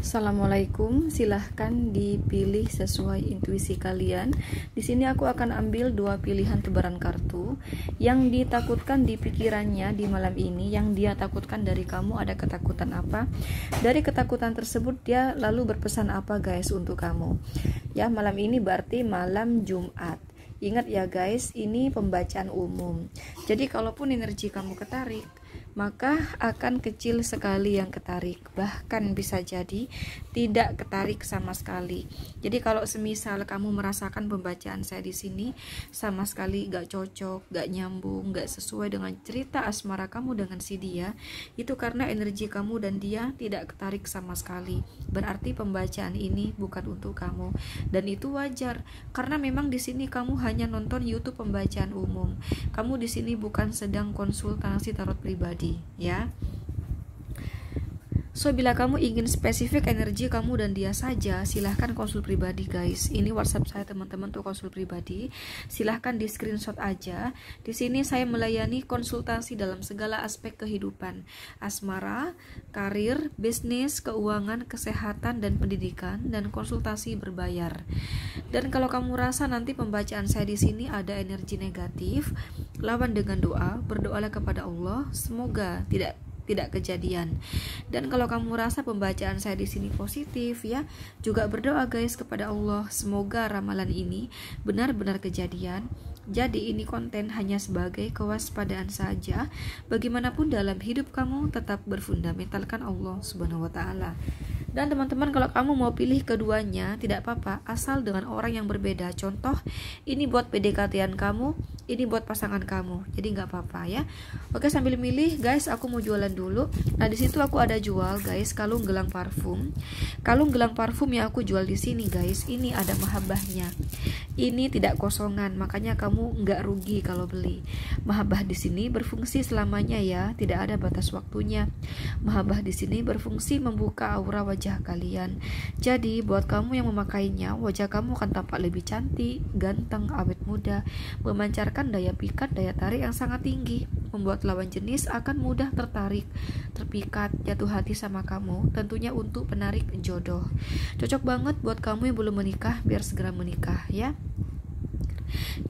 Assalamualaikum, silahkan dipilih sesuai intuisi kalian. Di sini aku akan ambil 2 pilihan tebaran kartu. Yang ditakutkan di pikirannya di malam ini, yang dia takutkan dari kamu, ada ketakutan apa? Dari ketakutan tersebut dia lalu berpesan apa guys untuk kamu? Ya, malam ini berarti malam Jumat. Ingat ya guys, ini pembacaan umum. Jadi kalaupun energi kamu ketarik, maka akan kecil sekali yang ketarik, bahkan bisa jadi tidak ketarik sama sekali. Jadi kalau semisal kamu merasakan pembacaan saya di sini sama sekali gak cocok, gak nyambung, gak sesuai dengan cerita asmara kamu dengan si dia, itu karena energi kamu dan dia tidak ketarik sama sekali. Berarti pembacaan ini bukan untuk kamu, dan itu wajar karena memang di sini kamu hanya nonton YouTube pembacaan umum. Kamu di sini bukan sedang konsultasi tarot pribadi. Ya, so bila kamu ingin spesifik energi kamu dan dia saja, silahkan konsul pribadi guys. Ini WhatsApp saya teman-teman untuk konsul pribadi. Silahkan di screenshot aja. Di sini saya melayani konsultasi dalam segala aspek kehidupan, asmara, karir, bisnis, keuangan, kesehatan dan pendidikan, dan konsultasi berbayar. Dan kalau kamu rasa nanti pembacaan saya di sini ada energi negatif, lawan dengan doa, berdoalah kepada Allah, semoga tidak kejadian. Dan kalau kamu rasa pembacaan saya di sini positif ya, juga berdoa guys kepada Allah, semoga ramalan ini benar-benar kejadian. Jadi ini konten hanya sebagai kewaspadaan saja. Bagaimanapun dalam hidup kamu tetap berfundamentalkan Allah Subhanahu wa taala. Dan teman-teman, kalau kamu mau pilih keduanya tidak apa-apa, asal dengan orang yang berbeda. Contoh, ini buat PDKT-an kamu, ini buat pasangan kamu. Jadi nggak apa-apa ya. Oke, sambil milih guys, aku mau jualan dulu. Nah, di situ aku ada jual guys kalung gelang parfum. Kalung gelang parfum yang aku jual di sini guys, ini ada mahabbahnya. Ini tidak kosongan, makanya kamu nggak rugi kalau beli. Mahabbah di sini berfungsi selamanya ya, tidak ada batas waktunya. Mahabbah di sini berfungsi membuka aura wajah kalian. Jadi buat kamu yang memakainya, wajah kamu akan tampak lebih cantik, ganteng, awet muda, memancarkan daya pikat, daya tarik yang sangat tinggi, membuat lawan jenis akan mudah tertarik, terpikat, jatuh hati sama kamu, tentunya untuk penarik jodoh. Cocok banget buat kamu yang belum menikah, biar segera menikah ya.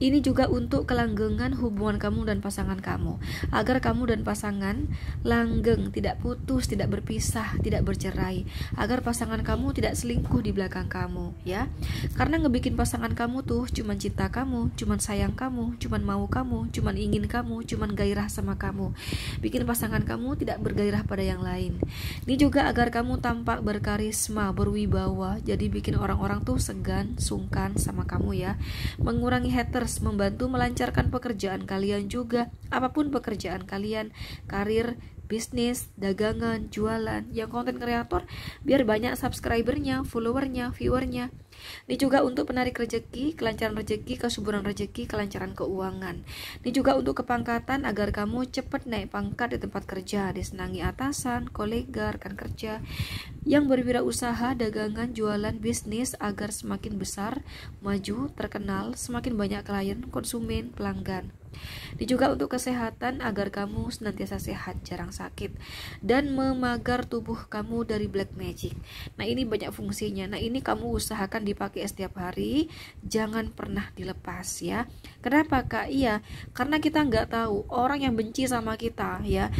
Ini juga untuk kelanggengan hubungan kamu dan pasangan kamu, agar kamu dan pasangan langgeng, tidak putus, tidak berpisah, tidak bercerai, agar pasangan kamu tidak selingkuh di belakang kamu ya. Karena ngebikin pasangan kamu tuh cuman cinta kamu, cuman sayang kamu, cuman mau kamu, cuman ingin kamu, cuman gairah sama kamu. Bikin pasangan kamu tidak bergairah pada yang lain. Ini juga agar kamu tampak berkarisma, berwibawa, jadi bikin orang-orang tuh segan, sungkan sama kamu ya. Mengurangi haters, membantu melancarkan pekerjaan kalian juga. Apapun pekerjaan kalian, karir, bisnis, dagangan, jualan, yang konten kreator, biar banyak subscribernya, followernya, viewernya. Ini juga untuk penarik rezeki, kelancaran rezeki, kesuburan rezeki, kelancaran keuangan. Ini juga untuk kepangkatan, agar kamu cepat naik pangkat di tempat kerja, disenangi atasan, kolega, rekan kerja. Yang berwirausaha, dagangan, jualan, bisnis, agar semakin besar, maju, terkenal, semakin banyak klien, konsumen, pelanggan. Ini juga untuk kesehatan, agar kamu senantiasa sehat, jarang sakit, dan memagar tubuh kamu dari black magic. Nah, ini banyak fungsinya. Nah, ini kamu usahakan dipakai setiap hari, jangan pernah dilepas ya. Kenapa kak? Iya, karena kita nggak tahu orang yang benci sama kita ya,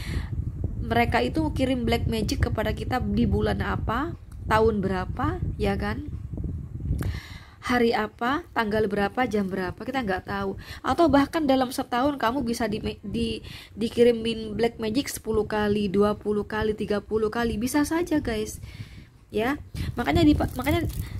mereka itu kirim black magic kepada kita di bulan apa, tahun berapa ya kan, hari apa, tanggal berapa, jam berapa, kita nggak tahu. Atau bahkan dalam setahun kamu bisa dikirimin black magic 10 kali, 20 kali, 30 kali, bisa saja guys ya. Makanya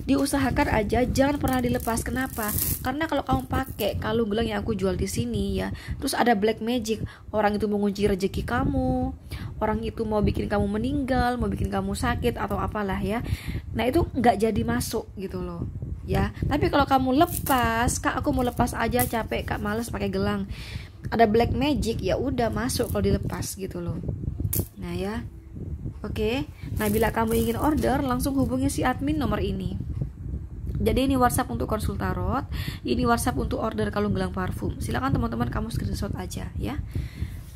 diusahakan aja, jangan pernah dilepas. Kenapa? Karena kalau kamu pakai kalung gelang yang aku jual di sini ya, terus ada black magic, orang itu mengunci rezeki kamu, orang itu mau bikin kamu meninggal, mau bikin kamu sakit atau apalah ya. Nah, itu nggak jadi masuk gitu loh ya. Tapi kalau kamu lepas, kak aku mau lepas aja, capek kak, males pakai gelang, ada black magic, ya udah masuk kalau dilepas gitu loh. Nah ya, oke. Nah, bila kamu ingin order, langsung hubungi si admin nomor ini. Jadi ini WhatsApp untuk konsul tarot, ini WhatsApp untuk order kalung gelang parfum. Silakan teman-teman kamu screenshot aja ya.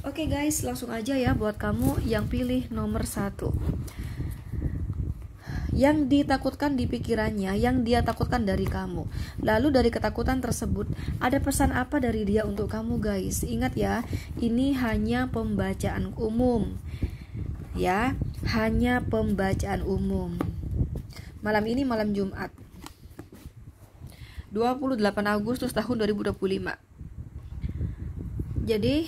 Oke guys, langsung aja ya buat kamu yang pilih nomor 1. yang ditakutkan di pikirannya, yang dia takutkan dari kamu. Lalu dari ketakutan tersebut ada pesan apa dari dia untuk kamu guys? Ingat ya, ini hanya pembacaan umum ya, hanya pembacaan umum. Malam ini malam Jumat 28 Agustus tahun 2025. Jadi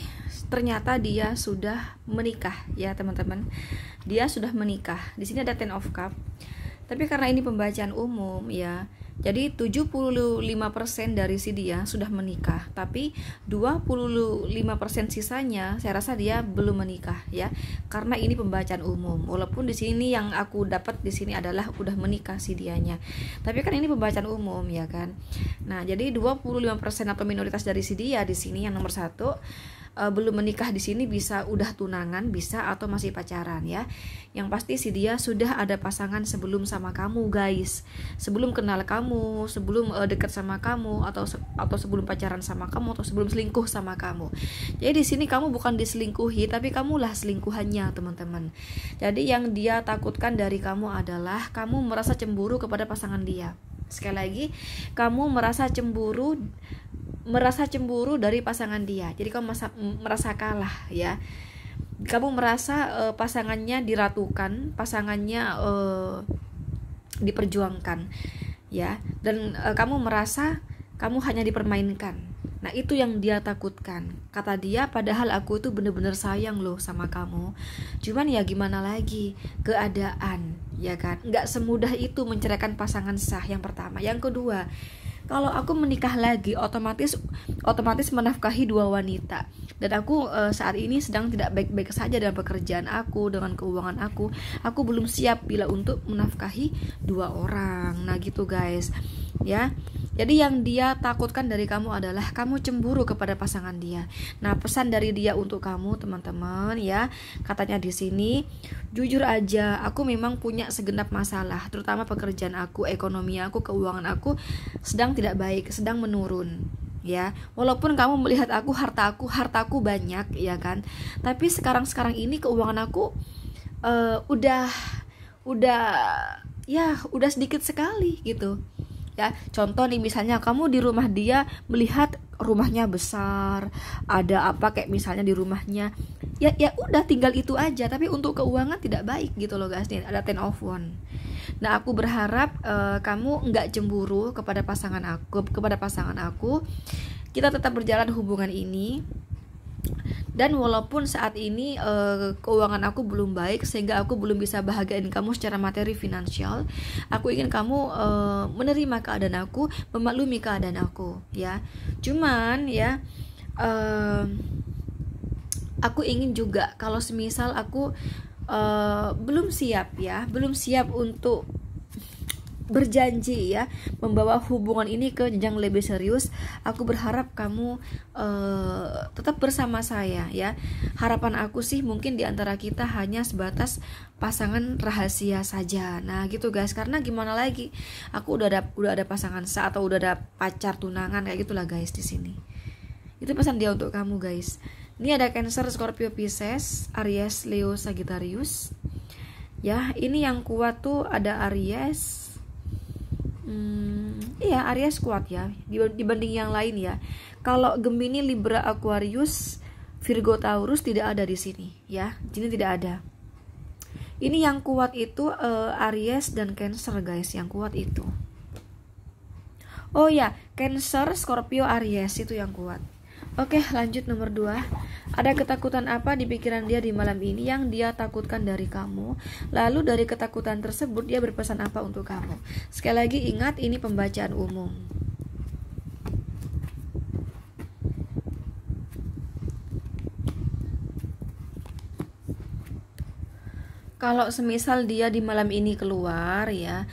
ternyata dia sudah menikah ya teman-teman. Dia sudah menikah. Di sini ada Ten of Cup. Tapi karena ini pembacaan umum ya, jadi 75% dari si dia sudah menikah, tapi 25% sisanya saya rasa dia belum menikah ya. Karena ini pembacaan umum. Walaupun di sini yang aku dapat di sini adalah udah menikah si dianya. Tapi kan ini pembacaan umum ya kan. Nah, jadi 25% atau minoritas dari si dia di sini yang nomor 1 belum menikah di sini, bisa udah tunangan, bisa atau masih pacaran ya. Yang pasti si dia sudah ada pasangan sebelum sama kamu guys, sebelum kenal kamu, sebelum dekat sama kamu, atau sebelum pacaran sama kamu, atau sebelum selingkuh sama kamu. Jadi di sini kamu bukan diselingkuhi, tapi kamulah selingkuhannya teman-teman. Jadi yang dia takutkan dari kamu adalah kamu merasa cemburu kepada pasangan dia. Sekali lagi, kamu merasa cemburu dari pasangan dia. Jadi kamu merasa kalah ya. Kamu merasa pasangannya diratukan, pasangannya diperjuangkan ya. Dan kamu merasa kamu hanya dipermainkan. Nah, itu yang dia takutkan. Kata dia, padahal aku itu bener-bener sayang loh sama kamu. Cuman ya gimana lagi, keadaan ya kan. Nggak semudah itu menceraikan pasangan sah, yang pertama. Yang kedua, kalau aku menikah lagi otomatis menafkahi 2 wanita. Dan aku saat ini sedang tidak baik-baik saja dalam pekerjaan aku, dengan keuangan aku. Aku belum siap bila untuk menafkahi 2 orang. Nah gitu guys ya. Jadi yang dia takutkan dari kamu adalah kamu cemburu kepada pasangan dia. Nah, pesan dari dia untuk kamu teman-teman ya, katanya di sini, jujur aja, aku memang punya segenap masalah, terutama pekerjaan aku, ekonomi aku, keuangan aku sedang tidak baik, sedang menurun. Ya, walaupun kamu melihat aku hartaku banyak ya kan, tapi sekarang ini keuangan aku udah sedikit sekali gitu. Ya, contoh nih misalnya kamu di rumah dia melihat rumahnya besar, ada apa kayak misalnya di rumahnya, ya udah tinggal itu aja, tapi untuk keuangan tidak baik gitu loh guys. Nih ada 10 of Wands. Nah, aku berharap kamu nggak cemburu kepada pasangan aku. Kita tetap berjalan hubungan ini. Dan walaupun saat ini keuangan aku belum baik, sehingga aku belum bisa bahagiain kamu secara materi finansial, aku ingin kamu menerima keadaan aku, memaklumi keadaan aku ya. Cuman ya aku ingin juga kalau semisal aku belum siap untuk berjanji ya membawa hubungan ini ke jenjang lebih serius, aku berharap kamu tetap bersama saya ya. Harapan aku sih mungkin di antara kita hanya sebatas pasangan rahasia saja. Nah gitu guys, karena gimana lagi, aku udah ada pasangan sah atau udah ada pacar tunangan kayak gitulah guys di sini. Itu pesan dia untuk kamu guys. Ini ada Cancer, Scorpio, Pisces, Aries, Leo, Sagittarius. Ya, ini yang kuat tuh ada Aries. Iya, Aries kuat ya dibanding yang lain ya. Kalau Gemini, Libra, Aquarius, Virgo, Taurus tidak ada di sini ya. Ini tidak ada. Ini yang kuat itu Aries dan Cancer guys, yang kuat itu. Oh ya, Cancer, Scorpio, Aries itu yang kuat. Oke, lanjut nomor 2. Ada ketakutan apa di pikiran dia di malam ini yang dia takutkan dari kamu? Lalu dari ketakutan tersebut dia berpesan apa untuk kamu? Sekali lagi ingat, ini pembacaan umum. Kalau semisal dia di malam ini keluar ya,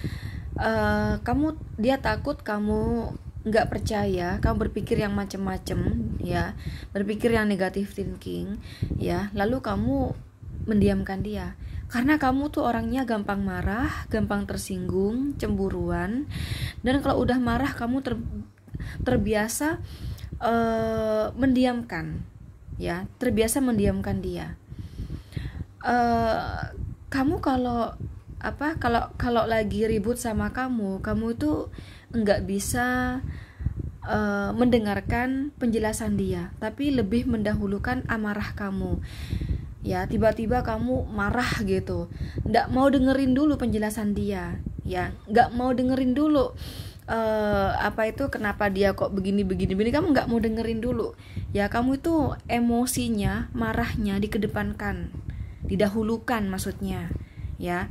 dia takut kamu nggak percaya, kamu berpikir yang macem-macem ya, berpikir yang negative thinking ya, lalu kamu mendiamkan dia karena kamu tuh orangnya gampang marah, gampang tersinggung, cemburuan, dan kalau udah marah kamu terbiasa mendiamkan ya, terbiasa mendiamkan dia. Kamu kalau apa, kalau lagi ribut sama kamu itu nggak bisa mendengarkan penjelasan dia, tapi lebih mendahulukan amarah kamu. Ya, tiba-tiba kamu marah gitu, nggak mau dengerin dulu penjelasan dia, ya, nggak mau dengerin dulu apa itu, kenapa dia kok begini, kamu nggak mau dengerin dulu. Ya, kamu itu emosinya, marahnya dikedepankan, didahulukan maksudnya, ya.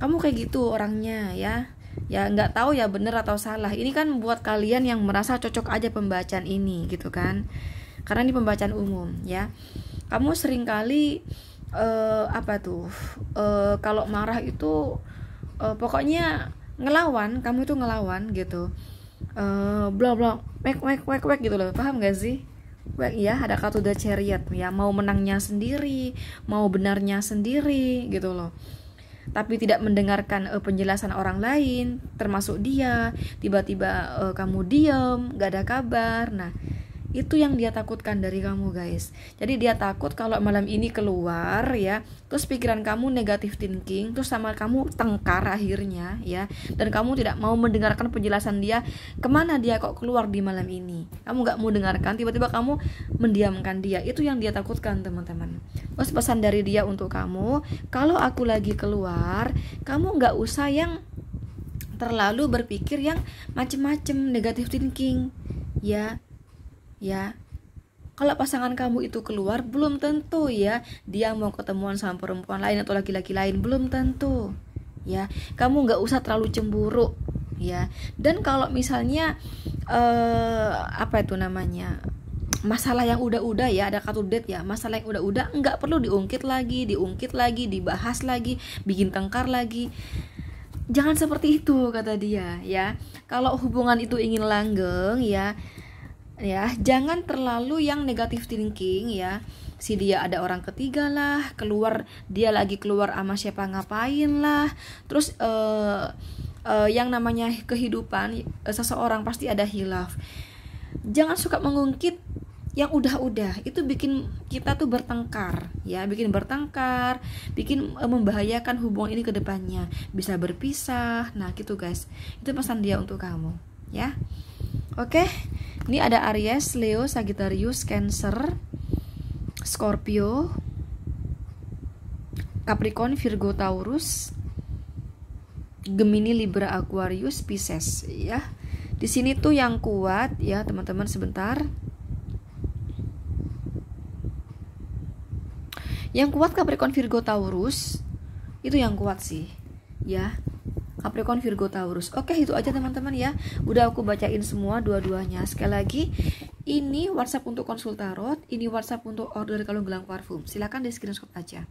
Kamu kayak gitu orangnya, ya. Ya nggak tahu ya bener atau salah. Ini kan buat kalian yang merasa cocok aja pembacaan ini gitu kan. Karena ini pembacaan umum, ya. Kamu seringkali apa tuh? Kalau marah itu pokoknya ngelawan, kamu itu ngelawan gitu. Bla bla, wek gitu loh. Paham gak sih? Wek, ya, ada kata the chariot, ya, mau menangnya sendiri, mau benarnya sendiri gitu loh. Tapi tidak mendengarkan penjelasan orang lain, termasuk dia. Tiba-tiba kamu diam, gak ada kabar. Nah, itu yang dia takutkan dari kamu, guys. Jadi dia takut kalau malam ini keluar, ya, terus pikiran kamu negatif thinking, terus sama kamu tengkar akhirnya, ya, dan kamu tidak mau mendengarkan penjelasan dia, kemana dia kok keluar di malam ini. Kamu gak mau dengarkan, tiba-tiba kamu mendiamkan dia. Itu yang dia takutkan, teman-teman. Terus pesan dari dia untuk kamu, kalau aku lagi keluar, kamu gak usah yang terlalu berpikir yang macem-macem, negatif thinking, ya. Ya, kalau pasangan kamu itu keluar, belum tentu ya dia mau ketemuan sama perempuan lain atau laki-laki lain, belum tentu. Ya, kamu nggak usah terlalu cemburu, ya. Dan kalau misalnya apa itu namanya, masalah yang udah-udah, ya, ada kata date, ya, masalah yang udah-udah nggak perlu diungkit lagi, dibahas lagi, bikin tengkar lagi. Jangan seperti itu, kata dia, ya. Kalau hubungan itu ingin langgeng, ya, jangan terlalu yang negatif thinking, ya. Si dia ada orang ketiga lah, dia lagi keluar sama siapa ngapain lah. Terus yang namanya kehidupan seseorang pasti ada hilaf. Jangan suka mengungkit yang udah-udah, itu bikin kita tuh bertengkar, ya, bikin membahayakan hubungan ini ke depannya, bisa berpisah. Nah, gitu guys. Itu pesan dia untuk kamu, ya. Oke. Ini ada Aries, Leo, Sagittarius, Cancer, Scorpio, Capricorn, Virgo, Taurus, Gemini, Libra, Aquarius, Pisces, ya. Di sini tuh yang kuat, ya, teman-teman, sebentar. Yang kuat Capricorn, Virgo, Taurus. Itu yang kuat sih, ya. Capricorn, Virgo, Taurus. Oke, itu aja teman-teman, ya. Udah aku bacain semua dua-duanya. Sekali lagi, ini WhatsApp untuk konsul tarot, ini WhatsApp untuk order kalung gelang parfum. Silakan di screenshot aja.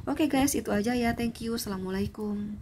Oke guys, itu aja ya. Thank you. Assalamualaikum.